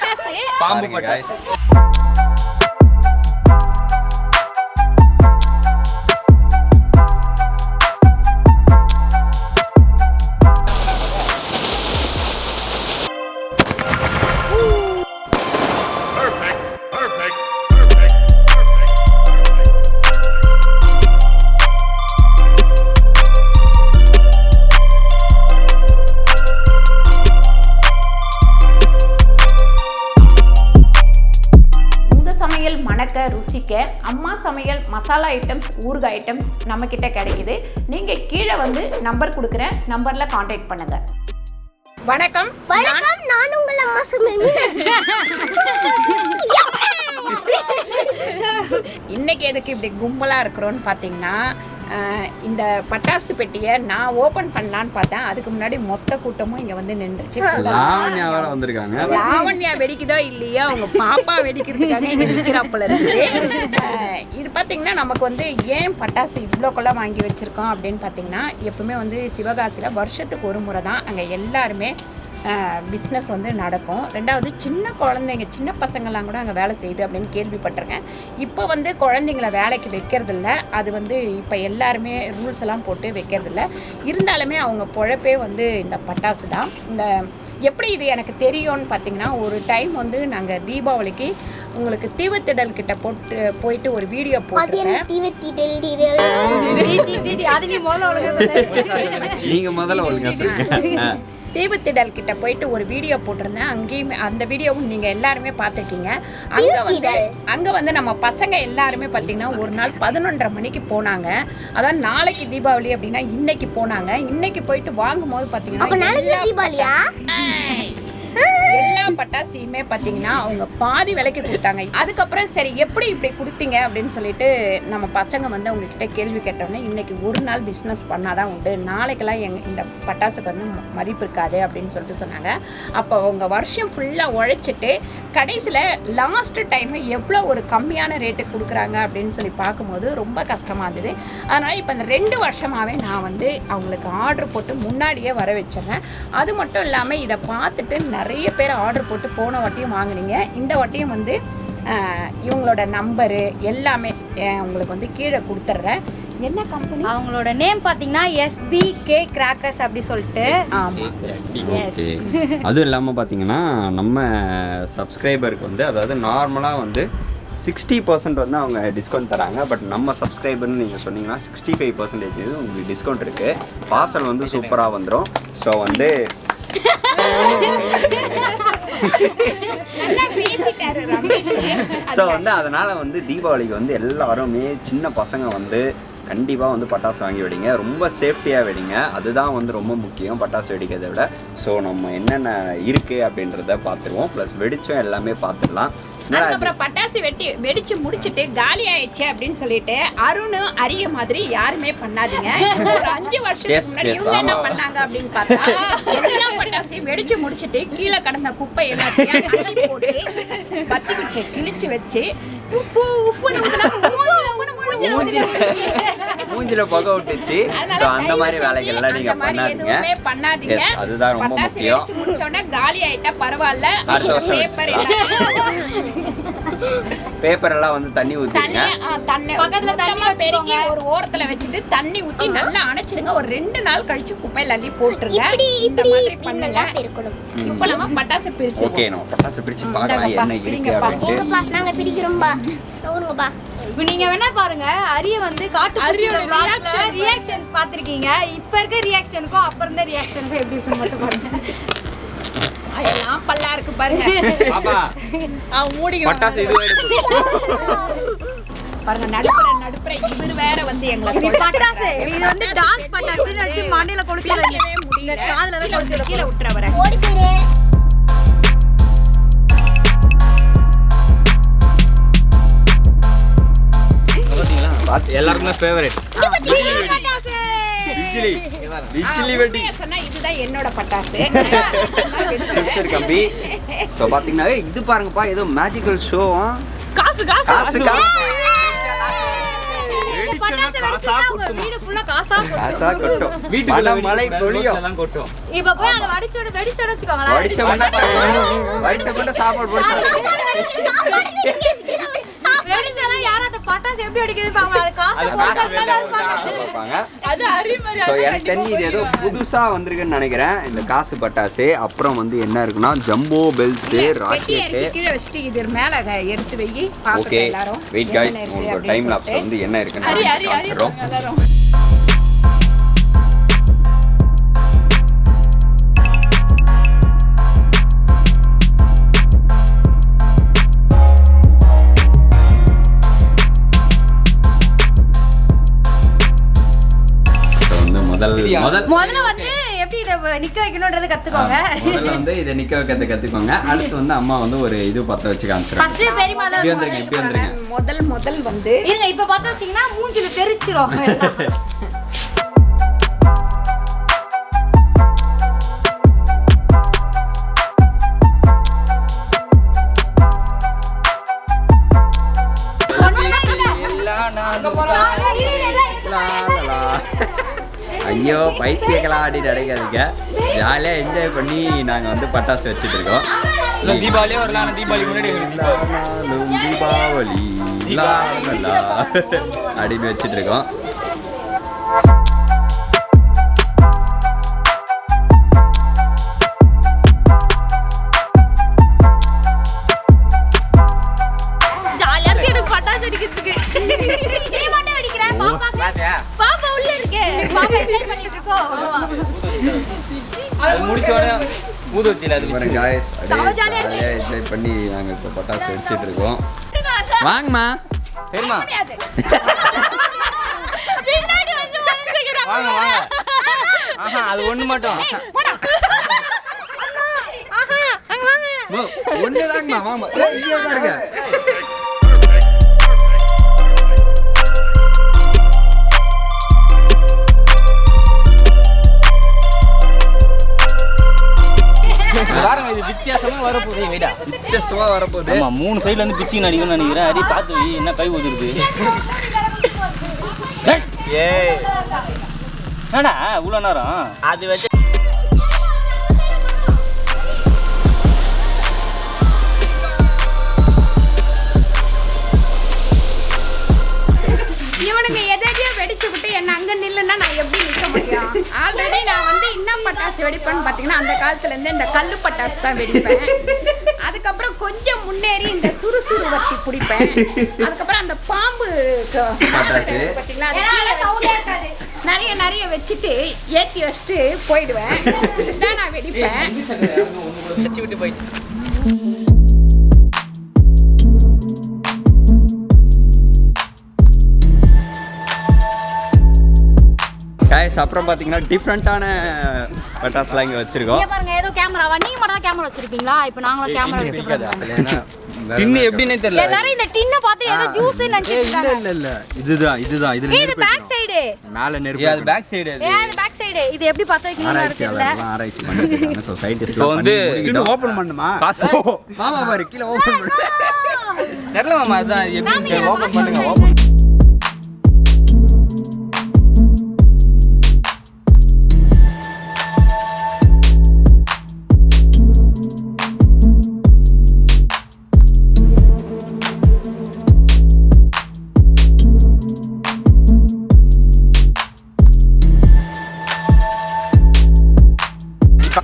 பட்டாசு பாம்பு பட்டாசு. ருசிக்க அம்மா சமையல் மசாலா ஐட்டம்ஸ் ஊறுகாய் ஐட்டம்ஸ் நம்ம கிட்ட கிடைக்குது. நீங்க கீழே வந்து நம்பர் கொடுக்குறேன், நம்பர்ல கான்டாக்ட் பண்ணுங்க. வணக்கம் வணக்கம், நான் உங்கள் அம்மா சமையல். இன்னைக்கு எதுக்கு இப்படி கும்பலா இருக்கிறோன்னு பாத்தீங்கன்னா, இந்த பட்டாசு பெட்டியை நான் ஓபன் பண்ணலான்னு பார்த்தேன். அதுக்கு முன்னாடி மொத்த கூட்டமும் இங்க வந்து நின்றுச்சு. லாவண்யா வேற வந்திருக்காங்க. லாவண்யா வெடிக்குதோ இல்லையா, அவங்க பாப்பா வெடிக்கிறதுக்காக இங்க நிற்கிறாப்புல இருக்குது. இது பார்த்தீங்கன்னா நமக்கு வந்து ஏன் பட்டாசு இவ்வளோக்குள்ள வாங்கி வச்சிருக்கோம் அப்படின்னு பார்த்தீங்கன்னா, எப்பவுமே வந்து சிவகாசியில் வருஷத்துக்கு ஒரு முறை தான் அங்கே எல்லாருமே பிஸ்னஸ் வந்து நடக்கும். ரெண்டாவது சின்ன குழந்தைங்க சின்ன பசங்கள்லாம் கூட அங்கே வேலை செய்யுது அப்படின்னு கேள்விப்பட்டிருக்கேன். இப்போ வந்து குழந்தைங்கள வேலைக்கு வைக்கிறதில்ல. அது வந்து இப்போ எல்லாருமே ரூல்ஸ் எல்லாம் போட்டு வைக்கிறதில்ல. இருந்தாலுமே அவங்க பொழப்பே வந்து இந்த பட்டாசு தான். இந்த எப்படி இது எனக்கு தெரியும்னு பார்த்தீங்கன்னா, ஒரு டைம் வந்து நாங்கள் தீபாவளிக்கு உங்களுக்கு தீவத்திடல் கிட்ட போயிட்டு ஒரு வீடியோ போட்டேன். நீங்க முதல்ல ஒழுங்கா சொல்லுங்க. தீவத்திடல் கிட்ட போயிட்டு ஒரு வீடியோ போட்டிருந்தேன். அங்கேயுமே அந்த வீடியோவும் நீங்கள் எல்லாருமே பார்த்துருக்கீங்க. அங்கே வந்து நம்ம பசங்க எல்லாருமே பார்த்தீங்கன்னா ஒரு நாள் 11:30 மணிக்கு போனாங்க. அதான் நாளைக்கு தீபாவளி அப்படின்னா இன்னைக்கு போனாங்க. இன்னைக்கு போயிட்டு வாங்கும்போது பார்த்தீங்கன்னா எல்லா பட்டாசையுமே பார்த்தீங்கன்னா அவங்க பாதி விலைக்கு கொடுத்தாங்க. அதுக்கப்புறம் சரி எப்படி இப்படி கொடுத்தீங்க அப்படின்னு சொல்லிட்டு நம்ம பசங்க வந்து அவங்கக்கிட்ட கேள்வி கேட்டோன்னே, இன்னைக்கு ஒரு நாள் பிஸ்னஸ் பண்ணாதான் உண்டு, நாளைக்கெல்லாம் இந்த பட்டாசுக்கு வந்து மதிப்பு இருக்காது அப்படின்னு சொல்லிட்டு சொன்னாங்க. அப்போ அவங்க வருஷம் ஃபுல்லாக உழைச்சிட்டு கடைசியில் லாஸ்ட் டைம் எவ்வளோ ஒரு கம்மியான ரேட்டுக்கு கொடுக்குறாங்க அப்படின்னு சொல்லி பார்க்கும்போது ரொம்ப கஷ்டமாக இருந்தது. அதனால் இப்போ இந்த 2 வருஷமாகவே நான் வந்து அவங்களுக்கு ஆர்டர் போட்டு முன்னாடியே வர வச்சிடுறேன். அது மட்டும் இல்லாமல் இதை பார்த்துட்டு நிறைய பேர் ஆர்டர் போட்டு போன வாட்டியும் வாங்கினீங்க. இந்த வாட்டியும் வந்து இவங்களோட நம்பரு எல்லாமே உங்களுக்கு வந்து கீழே கொடுத்துட்றேன். என்ன கம்பெனி அவங்களோட நேம் பார்த்தீங்கன்னா SBK கிராக்கர்ஸ் அப்படி சொல்லிட்டு. ஆமாம், அதுவும் இல்லாமல் பார்த்தீங்கன்னா நம்ம சப்ஸ்கிரைபருக்கு வந்து அதாவது நார்மலாக வந்து 60% வந்து அவங்க டிஸ்கவுண்ட் தராங்க. பட் நம்ம சப்ஸ்கிரைபர்னு நீங்கள் சொன்னீங்கன்னா 65% உங்களுக்கு டிஸ்கவுண்ட் இருக்குது. பார்சல் வந்து சூப்பராக வந்துடும். ஸோ வந்து ஸோ வந்து அதனால் வந்து தீபாவளிக்கு வந்து எல்லாருமே சின்ன பசங்க வந்து கண்டிப்பாக வந்து பட்டாசு வாங்கி வெடிங்க. ரொம்ப சேஃப்டியாக வெடிங்க. அதுதான் வந்து ரொம்ப முக்கியம் பட்டாசு வெடிக்கிறத விட. ஸோ நம்ம என்னென்ன இருக்குது அப்படின்றத பார்த்துருவோம். ப்ளஸ் வெடிச்சும் எல்லாமே பார்த்துடலாம். அதுக்கப்புறம் பட்டாசு வெடிச்சு முடிச்சுட்டு காலி ஆயிடுச்சு அப்படின்னு சொல்லிட்டு அருண் அரிய மாதிரி யாருமே பண்ணாதீங்க. ஒரு 5 வருஷத்துக்கு முன்னாடி இவங்க என்ன பண்ணாங்க அப்படின்னு பார்த்தா, எல்லா பட்டாசையும் வெடிச்சு முடிச்சுட்டு கீழே கடந்த குப்பை எல்லாத்தையும் போட்டு பத்தி குச்சை கிழிச்சு வச்சு மூஞ்சில புகை விட்டுச்சு. அந்த மாதிரி வேலைகள்லாம் நீங்க பண்ணாதீங்க. அதுதான் ரொம்ப முக்கியம். முடிச்சோடனே காலி ஆயிட்டா பரவாயில்ல. பேப்பர் எல்லாம் வந்து தண்ணி ஊத்திடுங்க. பக்கத்துல தண்ணி பெருக்கி ஒரு ஓரத்துல வச்சுட்டு தண்ணி ஊத்தி நல்லா அணைச்சிருங்க. ஒரு 2 நாள் கழிச்சு குப்பையில அள்ளி போட்டுருங்க. இந்த மாதிரி பண்ணுங்க. இப்ப நம்ம பட்டாசு பிரிச்சு ஓகே, நம்ம பட்டாசு பிரிச்சு பார்க்கலாம் என்ன இருக்கு அப்படினு. நாங்க பிரிக்கிறோம்பா. ஊருங்கப்பா. இப்போ நீங்க வேணா பாருங்க, அரிய வந்து காட்டு பூச்சியோட ரியாக்ஷன் பாத்திருக்கீங்க. இப்ப இருக்க ரியாக்ஷனுக்கும் அப்ப இருந்த ரியாக்ஷனுக்கும் எப்படி இருக்குன்னு மட்டும் பாருங்க. அதெல்லாம் பல்லா இருக்கு பாருங்க. பாப்பா அவ மூடிங்க. பட்டாசு இதுவே இருக்கு பாருங்க. நடுப்புற இவர் வேற வந்து எங்களை பட்டாசு இது வந்து டான்ஸ் பட்டாசுன்னு வச்சு மண்டையில கொடுக்கவே முடியல. காதுல தான் கொடுத்து கீழே விட்டுற வர. ஓடி போயிரு. எல்லாருக்குமே ஃபேவரட் பிஜிலி வெடி. சொன்னா இதுதான் என்னோட பட்டாசு. சரி கம்பி. சோ பாத்தீங்கன்னா இது பாருங்கப்பா, ஏதோ மேஜிக்கல் ஷோ. காசு காசு பட்டாசு வெடிச்சா உங்க வீடு ஃபுல்லா காசா கொட்டும். வீட்டுக்குள்ள மழை பொழியும். இப்ப போய் அத வெடிச்சோட வச்சுக்கோங்களேன். வடிச்ச மட்டும் சாப்பாடு போட்டு வெடிச்சா யார அந்த பட்டாசு எப்படி வெடிக்குது பாங்க. அது காசு போடுறதுல இருப்பாங்க. அது அறிமறி. சோ எனக்கு தெரிஞ்சு இது ஏதோ புதுசா வந்திருக்குன்னு நினைக்கிறேன் இந்த காசு பட்டாசு. அப்புறம் வந்து என்ன இருக்குன்னா ஜம்போ பெல்ஸ், ராக்கெட் கீழே வச்சிட்டு இது மேல எடுத்து வெயி ஓகே பாக்க எல்லாரும். வெயிட் गाइस உங்க டைம் லாப்ஸ் வந்து என்ன இருக்குன்னு காமிச்சறோம். முதல்ல வந்து எப்படி இத நிக்க வைக்கணும்ன்றது கத்துக்கோங்க. முதல்ல வந்து இத நிக்க வைக்கிறது கத்துக்கோங்க. அடுத்து வந்து அம்மா வந்து ஒரு இது பத்த வச்சு காமிச்சறாங்க. ஃபர்ஸ்ட் பெரியமா தான் இப்படி வந்துருங்க. முதல் வந்து இருங்க இப்ப பத்த வச்சீங்கன்னா மூஞ்சில தெரிச்சிரும். ஐயோ பைத்தியங்களா ஆடி நடக்காதுங்க. ஜாலியா என்ஜாய் பண்ணி நாங்க வந்து பட்டாசு வச்சுட்டு இருக்கோம். தீபாவளியே வரலாம். தீபாவளி முன்னாடி தீபாவளி அப்படின்னு வச்சுட்டு இருக்கோம். ஜாலியா இருக்கு எனக்கு பட்டாசு வெடிக்கிறதுக்கு. நீ மட்டும் வெடிக்கிற பாப்பா உள்ள இருக்கு. பாப்பா என்ஜாய் பண்ணிட்டு இருக்கோம். அது முடிச்சோனே ஊதுவத்தில அது பாருங்க गाइस ஜாலியா என்ஜாய் பண்ணி நாங்க இப்ப பட்டாசு வெடிச்சிட்டு இருக்கோம். வாங்கம்மா சரிமா பின்னாடி வந்து வாங்க. வாங்க வாங்க. ஆஹா அது ஒண்ணு மட்டும். ஆஹா அங்க வாங்க. ஒண்ணுதாங்கம்மா வாங்க. இங்க பாருங்க. பாருங்க இது வித்தியாசமா வரப்போகுது. வீடா வித்தியாசமா வரப்போகுது. ஆமா 3 சைடுல இருந்து பிச்சிங் அடிக்கும்னு நினைக்கிறேன். அடி பார்த்து வை என்ன கை ஊதுறது. ஏய் என்னடா இவ்வளவு நேரம் அது வச்சு இவனுங்க எதையோ வெடிச்சு விட்டு என்ன அங்க நில்லுன்னா நான் எப்படி நிக்க முடியும்? ஆல்ரெடி நான் வந்து இன்னும் பட்டாசு வெடிப்பேன்னு பாத்தீங்கன்னா அந்த காலத்துல இருந்து இந்த கல்லு பட்டாசு தான் வெடிப்பேன். அதுக்கப்புறம் கொஞ்சம் முன்னேறி இந்த சுறுசுறுவத்தி பிடிப்பேன். அதுக்கப்புறம் அந்த பாம்பு பாத்தீங்களா நிறைய வச்சுட்டு ஏத்தி வச்சுட்டு போயிடுவேன். இதுதான் நான் வெடிப்பேன். விட்டு போயிடுச்சு. गाइस அப்புறம் பாத்தீங்கன்னா டிஃபரண்டான பட்டாசுலாம் இங்க வச்சிருக்கோம். இங்க பாருங்க ஏதோ கேமராவா நீங்க மட்டும் தான் கேமரா வச்சிருப்பீங்களா? இப்போ நாங்களும் கேமரா வைக்கிறோம். டின்னு எப்படினே தெரியல. எல்லாரும் இந்த டின்ன பார்த்து ஏதோ ஜூஸ் நினைச்சிட்டு இருக்காங்க. இல்ல இதுதான் இதுல இது பேக் சைடு. மேல நெருப்பு. அது பேக் சைடு அது. அது பேக் சைடு. இது எப்படி பத்த வைக்கணும்னு தெரியல. ஆராய்ச்சி பண்ணிட்டு இருக்காங்க. சோ சயின்டிஸ்ட்ல வந்து டின்னு ஓபன் பண்ணுமா? காசு மாமா பாரு கீழ ஓபன் பண்ணு. தெரியல மாமா அதான் எப்படி ஓபன் பண்ணுங்க. ஓபன்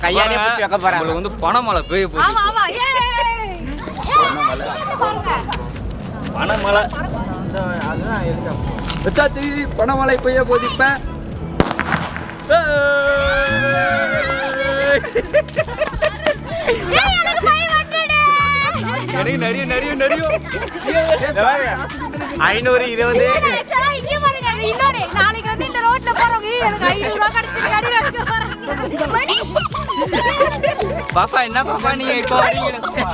கையாலே பிடிச்சி வைக்க போறாங்க. உங்களுக்கு வந்து பணமழை பெய்ய போகுது. ஆமா ஆமா பணமழை அதுதான் இருக்கா. வச்சாச்சி பணமழை பெய்ய போகுது இப்ப. நிறைய 500 இது வந்து இங்க பாருங்க இன்னொரு நாளைக்கு வந்து இந்த ரோட்ல போறவங்க எனக்கு 500 ரூபாய் கிடைச்சிருக்கு போறாங்க. பாப்பா என்ன பாப்பா நீங்க இப்போ வரீங்க பாப்பா.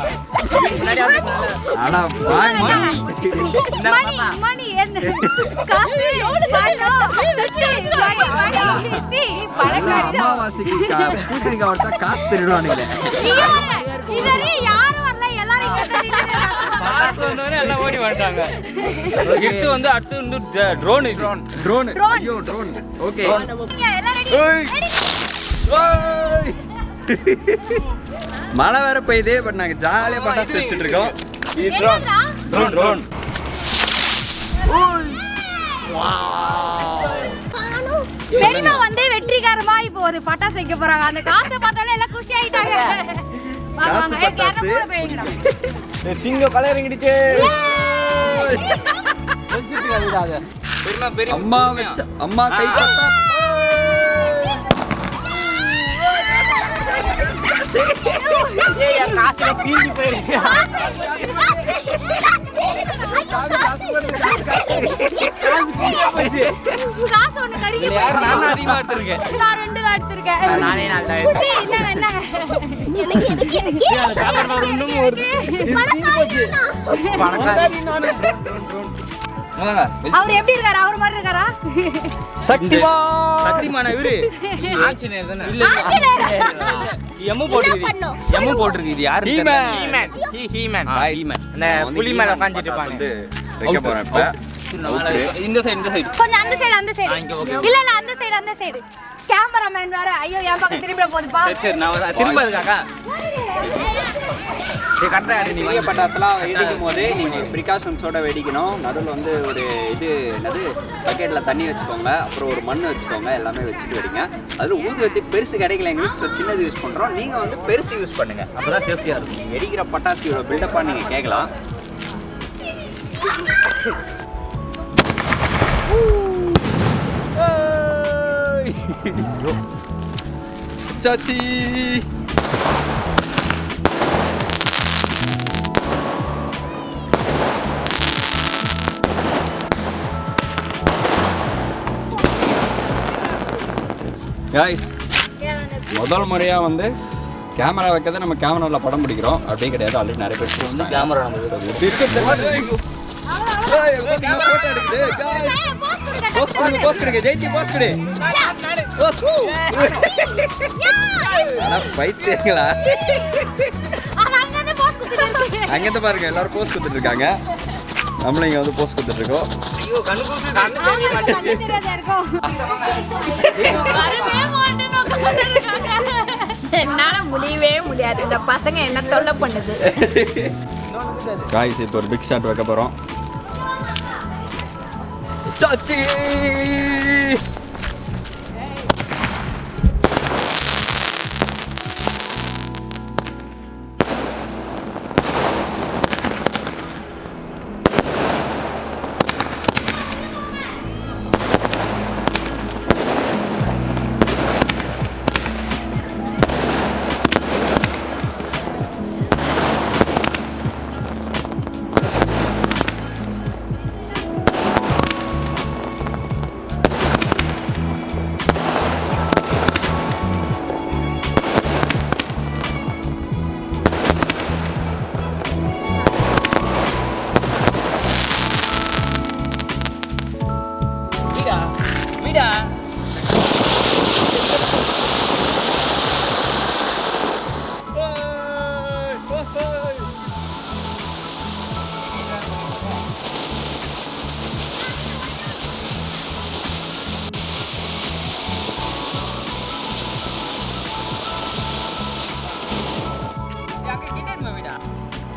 அட பாய் மணி என்ன காசு அமாவாசைக்கு பூசணிக்காய் வச்சா காசு திருடுவானுங்க. இதுவரை யாரும் வரல எல்லாரும் இங்க பட்டாசு வந்தோடனே எல்லாம் ஓடி வந்துட்டாங்க. கிஃப்ட் வந்து அடுத்து வந்து ட்ரோன். ஐயோ ட்ரோன். ஓகே. எல்லாம் ரெடி. மழை வேற பெய்யுது. பட் நாங்க ஜாலியா பட்டாசு வச்சுட்டு இருக்கோம். ட்ரோன். பெரியமா வந்து வெற்றிகரமா இப்போ ஒரு பட்டாசு வைக்க போறாங்க. அந்த காசை பார்த்தாலே எல்லாம் குஷி ஆயிட்டாங்க. காசு பட்டாசு. சிங்க கலரிங்கிடுச்சு. பெரிய அம்மா வச்ச அம்மா கை பட்டா. காசுல பீங்கி போயிருக்கு. காசு ஒண்ணு கருகி நான் அதிகமா எடுத்திருக்கேன். நான் 2 தான் எடுத்திருக்கேன். நானே நல்லா என்ன அவர் எப்படி இருக்காரு? அவர் மாதிரி இருக்காரா? சக்திமான இவரு ஆஞ்சநேயர் தானே? இல்ல எம்மு போட்டுருக்கு. இது யாரு? ஹீமேன். அந்த புலி மேல உட்கார்ந்துட்டு இருப்பாங்க. வந்து வைக்க போறேன் இப்ப. இந்த சைடு கொஞ்சம் அந்த சைடு இல்ல அந்த சைடு கேமராமேன் வேற. ஐயோ என் பக்கம் திரும்ப போகுதுப்பா. சரி நான் திரும்ப அதுக்காக்கா பெரிய பட்டாசுலாம் வெடிக்கும் போது நீங்கள் ப்ரிகாஷன்ஸோட வெடிக்கணும். நடுவில் வந்து ஒரு என்னது பக்கெட்டில் தண்ணி வச்சுக்கோங்க. அப்புறம் ஒரு மண் வச்சுக்கோங்க. எல்லாமே வச்சுட்டு வெடிங்க. அதில் ஊதுவத்தி பெருசு கிடைக்கல எங்களுக்கு. சின்னது யூஸ் பண்ணுறோம். நீங்கள் வந்து பெருசு யூஸ் பண்ணுங்கள். அப்போ தான் சேஃப்டியாக இருக்கும். வெடிக்கிற பட்டாசியோட பில்டப்பாக நீங்கள் கேட்கலாம். சாச்சி காய்ஸ், முதல் முறையாக வந்து கேமரா வைக்கிறத நம்ம கேமராவில் படம் பிடிக்கிறோம். அப்படியே கிடையாது. ஆல்ரெடி நிறைய பேர் வந்து கேமரா நம்ம போட்டோ எடுக்குது. போஸ்ட் கொடுங்க. ஜெயிச்சி போஸ்ட் கொடு. பைத்தியங்களா? அங்கேருந்து பாருங்க எல்லாரும் போஸ்ட் கொடுத்துட்டு இருக்காங்க. நம்மளும் இங்கே வந்து போஸ்ட் கொடுத்துட்டு இருக்கோம். என்னால முடியவே முடியாது. இந்த பசங்க என்ன தொல்லை பண்ணுது. காய்ஸ் இப்போ ஒரு பிக் ஷாட் வைக்க போகிறோம். சாச்சி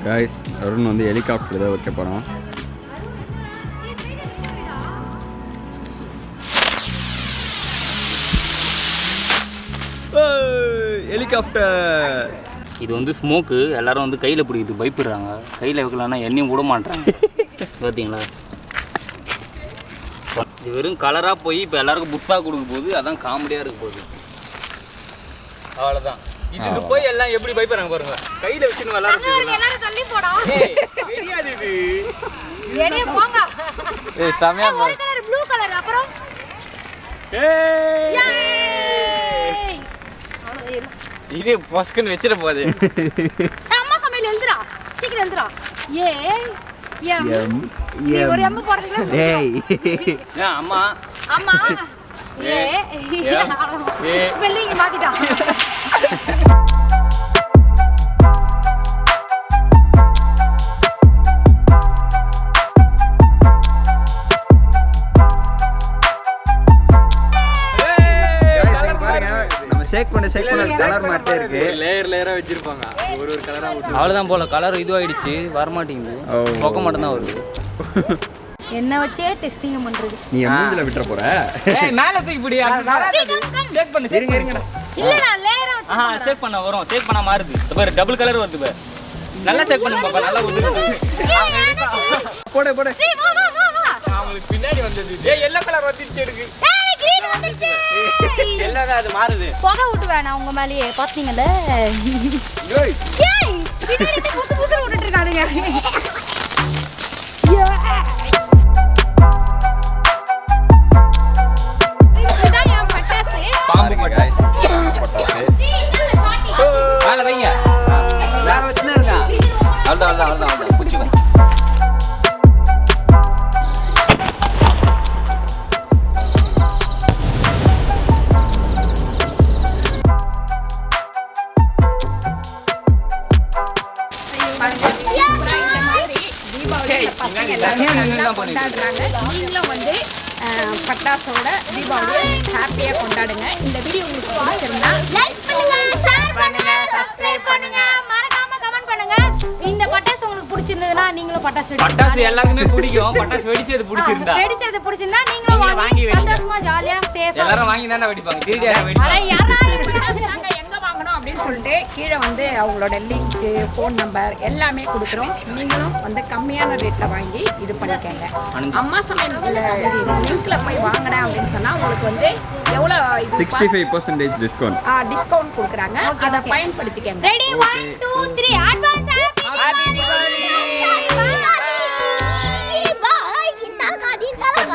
காய்ஸ், அருண் வந்து ஹெலிகாப்டர் தான் வைக்க போகிறோம். ஹெலிகாப்டர் இது வந்து ஸ்மோக்கு. எல்லாரும் வந்து கையில் பிடிக்கிறது பயப்படுறாங்க. கையில் வைக்கலாம்னா எண்ணெயும் விட மாட்டாங்க. பார்த்தீங்களா? இது வெறும் கலராக போய் இப்போ எல்லாருக்கும் புத்தாக கொடுக்க போகுது. அதான் காமெடியாக இருக்க போகுது. அவ்வளோதான். இது போய் எல்லாம் எப்படி பயப்படுறாங்க பாருங்க. கையில் வச்சுன்னு எல்லாரும் தள்ளி போடா. தெரியாது இது. வெளியே போங்க. சமயா ஒரு கலர் ப்ளூ கலர். அப்புறம் இது பொஸ்கன் வச்சிட போகுது. அம்மா சமையல் எழுதுறா. சீக்கிரம் எழுதுறா. நீ ஒரு எம்ம போடுறீங்களா? டேய் அம்மா அம்மா ஸ்பெல்லிங் மாத்திட்டா. பார்ட்டே இருக்கு. லேயரா வச்சிருப்பாங்க. ஒரு கலரா ஊத்து. அவ்வளோதான் போல கலர் இதுவாயிடுச்சு வரமாட்டேங்குது. பொக்க மட்டும் தான் வருது. என்ன வச்சே டெஸ்டிங் பண்றது. நீ மூஞ்சில விட்டுற போற. ஏய் மேல தூக்கி பிடி. செக் பண்ணு. இருங்கடா. இல்லடா லேயரா வச்சு. செக் பண்ண வரும். செக் பண்ண மாறுது. பாரு டபுள் கலர் வருது பாரு. நல்லா செக் பண்ணு பாப்பா. நல்லா ஊத்து. போடு. சீ வா. அவங்களுக்கு பின்னாடி வந்தது. ஏய் எல்லோ கலர் வந்துருச்சு எனக்கு. ஏய் கிரீன் வந்துருச்சு. எல்லோ தான் அது மாறுது. புகை விட்டு வேணாம் உங்க மேலயே பாத்தீங்கல. ஏய் பின்னாடி புசு விட்டுட்டு இருக்கானுங்க. இதுதான் என் பட்டாசு. பாம்பு guys. பட்டாசு. பட்டாசு. மேல வைங்க. வேற வச்சுனே இருக்கா. அவ்வளவுதான் புடிச்சுக்கோ. கொண்டாடுறாங்க. நீங்களும் வந்து பட்டாசோட தீபாவளியை ஹாப்பியாக கொண்டாடுங்க. இந்த வீடியோ உங்களுக்கு பிடிச்சிருந்தா லைக் பண்ணுங்க, ஷேர் பண்ணுங்க, சப்ஸ்கிரைப் பண்ணுங்க, மறக்காம கமெண்ட் பண்ணுங்க. இந்த பட்டாசு உங்களுக்கு பிடிச்சிருந்ததுன்னா நீங்களும் பட்டாசு பட்டாசு எல்லாருக்குமே பிடிக்கும். பட்டாசு வெடிச்சது பிடிச்சிருந்தா வெடிச்சது பிடிச்சிருந்தா நீங்களும் வாங்கி வாங்கி வெடிங்க. சந்தோஷமா ஜாலியா சேஃபா. எல்லாரும் வாங்கி தானே வெடிப்பாங்க. திருடியா வெடிப்பாங்க. நாங்க எங்க வாங்கணும் அப்படின்னு சொல்லிட்டு கீழே வந்து அவங்களோட லிங்க்கு, ஃபோன் நம்பர் எல்லாமே கொடுக்குறோம். நீங்களும் வந்து கம்மியான ரேட்ல வாங்கி இது பண்ணிக்கங்க. அம்மா சமையல் லிங்க்ல போய் வாங்கினேன் அப்படின்னு சொன்னா உங்களுக்கு வந்து எவ்வளோ 65% டிஸ்கவுண்ட். டிஸ்கவுண்ட் கொடுக்குறாங்க. அதை பயன்படுத்திக்கங்க. Ready 1 2 3 advance happy Deepavali. பாய் கிண்டா வெடிப்பாங்க.